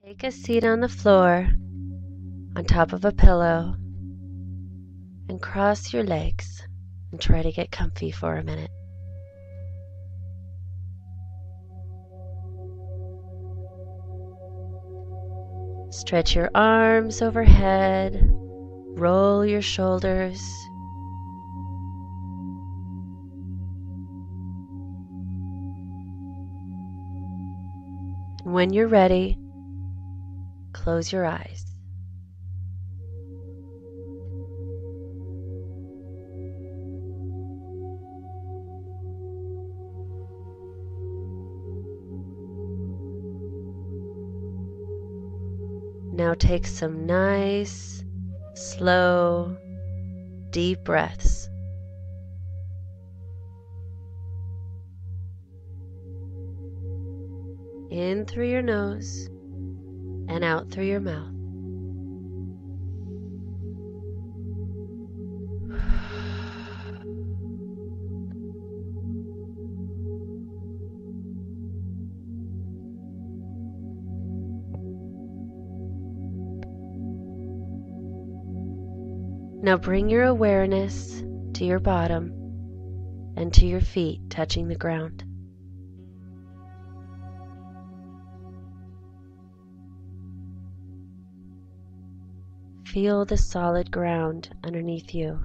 Take a seat on the floor on top of a pillow and cross your legs and try to get comfy for a minute. Stretch your arms overhead, roll your shoulders. And when you're ready, close your eyes. Now take some nice, slow, deep breaths. In through your nose and out through your mouth. Now bring your awareness to your bottom and to your feet touching the ground. Feel the solid ground underneath you.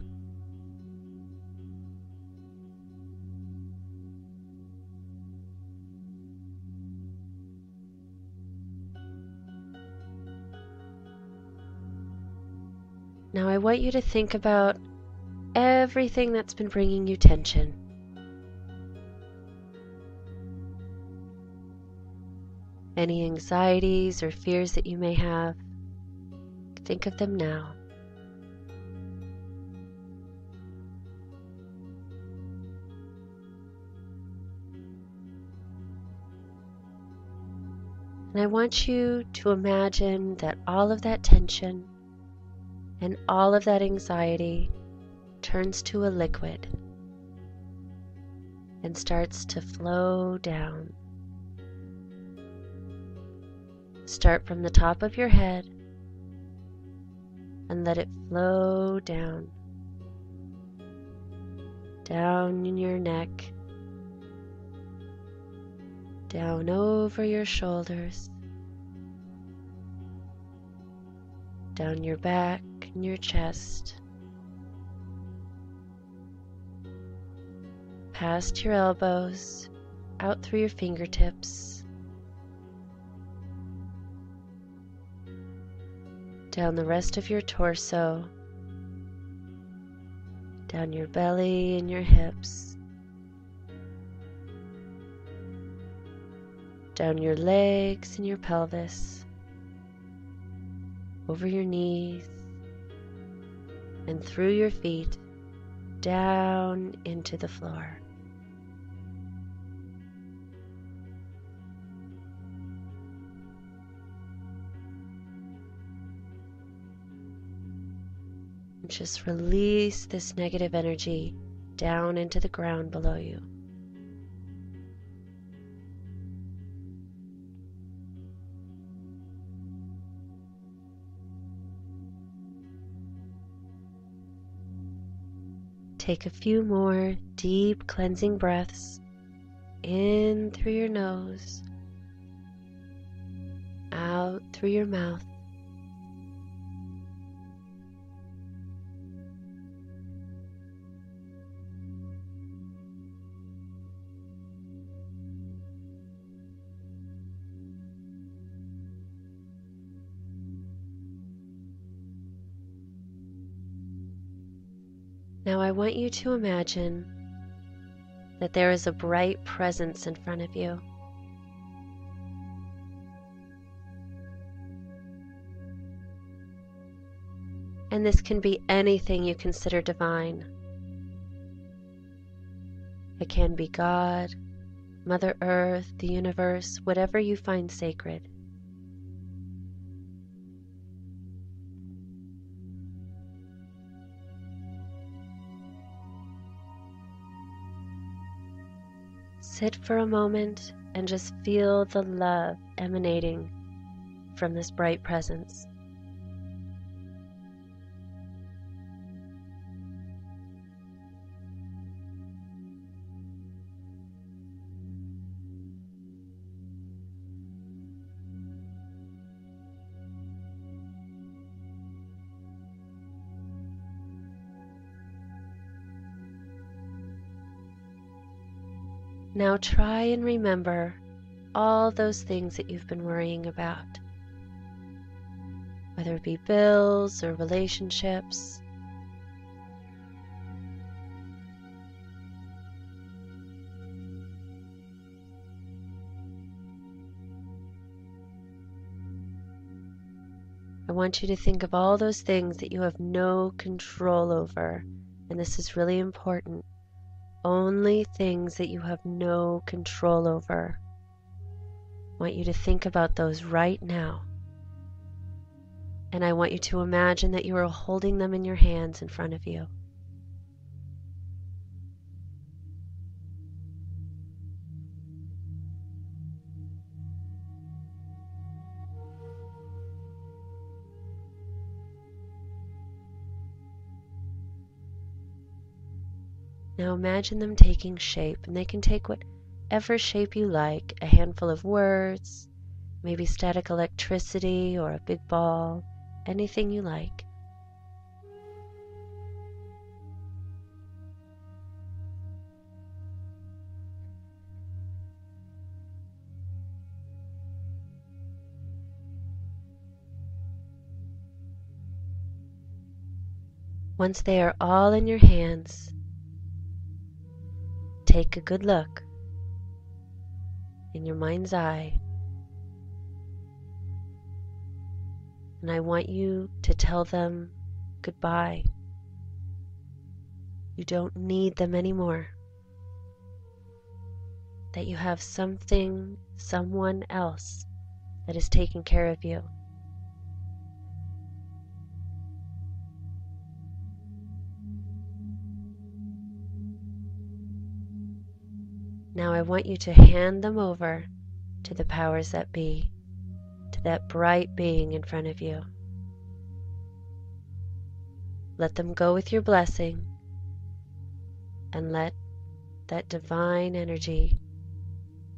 Now I want you to think about everything that's been bringing you tension. Any anxieties or fears that you may have, think of them now. And I want you to imagine that all of that tension and all of that anxiety turns to a liquid and starts to flow down. Start from the top of your head and let it flow down. Down in your neck, down over your shoulders, down your back and your chest, past your elbows, out through your fingertips, down the rest of your torso, down your belly and your hips, down your legs and your pelvis, over your knees, and through your feet, down into the floor. And just release this negative energy down into the ground below you. Take a few more deep cleansing breaths in through your nose, out through your mouth. Now I want you to imagine that there is a bright presence in front of you. And this can be anything you consider divine. It can be God, Mother Earth, the universe, whatever you find sacred. Sit for a moment and just feel the love emanating from this bright presence. Now try and remember all those things that you've been worrying about, whether it be bills or relationships. I want you to think of all those things that you have no control over, and this is really important. Only things that you have no control over. I want you to think about those right now. And I want you to imagine that you are holding them in your hands in front of you. Now imagine them taking shape, and they can take whatever shape you like, a handful of words, maybe static electricity or a big ball, anything you like. Once they are all in your hands, take a good look in your mind's eye, and I want you to tell them goodbye. You don't need them anymore. That you have something, someone else that is taking care of you. Now I want you to hand them over to the powers that be, to that bright being in front of you. Let them go with your blessing, and let that divine energy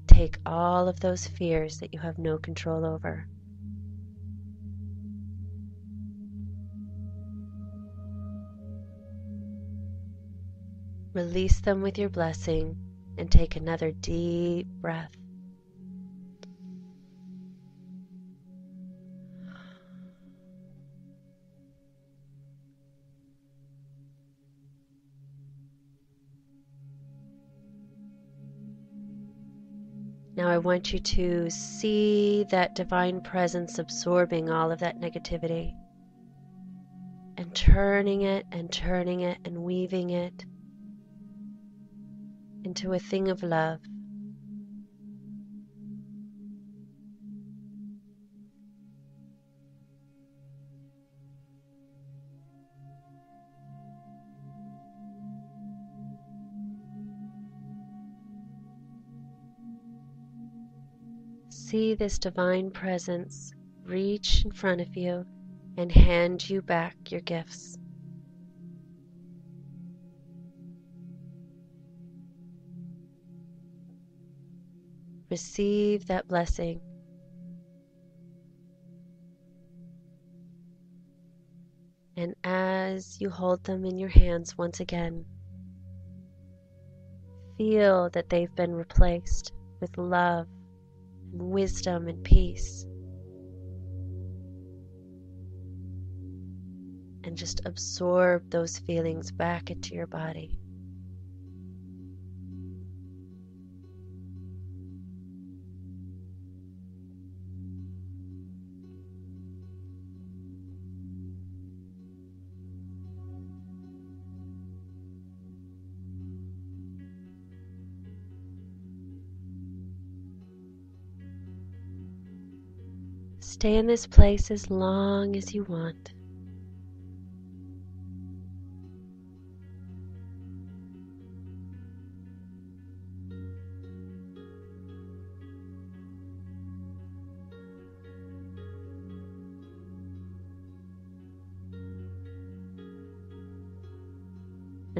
take all of those fears that you have no control over. Release them with your blessing and take another deep breath. Now I want you to see that divine presence absorbing all of that negativity and turning it and weaving it into a thing of love. See this divine presence reach in front of you and hand you back your gifts. Receive that blessing. And as you hold them in your hands once again, feel that they've been replaced with love and wisdom and peace. And just absorb those feelings back into your body. Stay in this place as long as you want.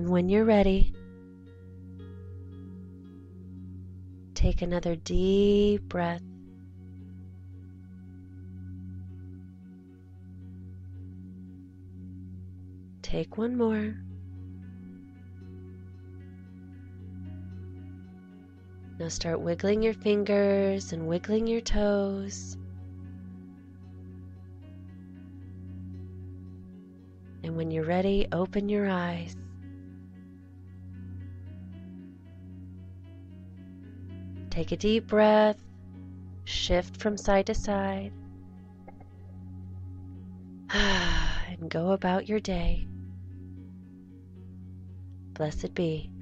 And when you're ready, take another deep breath. Take one more. Now start wiggling your fingers and wiggling your toes. And when you're ready, open your eyes. Take a deep breath, shift from side to side, and go about your day. Blessed be.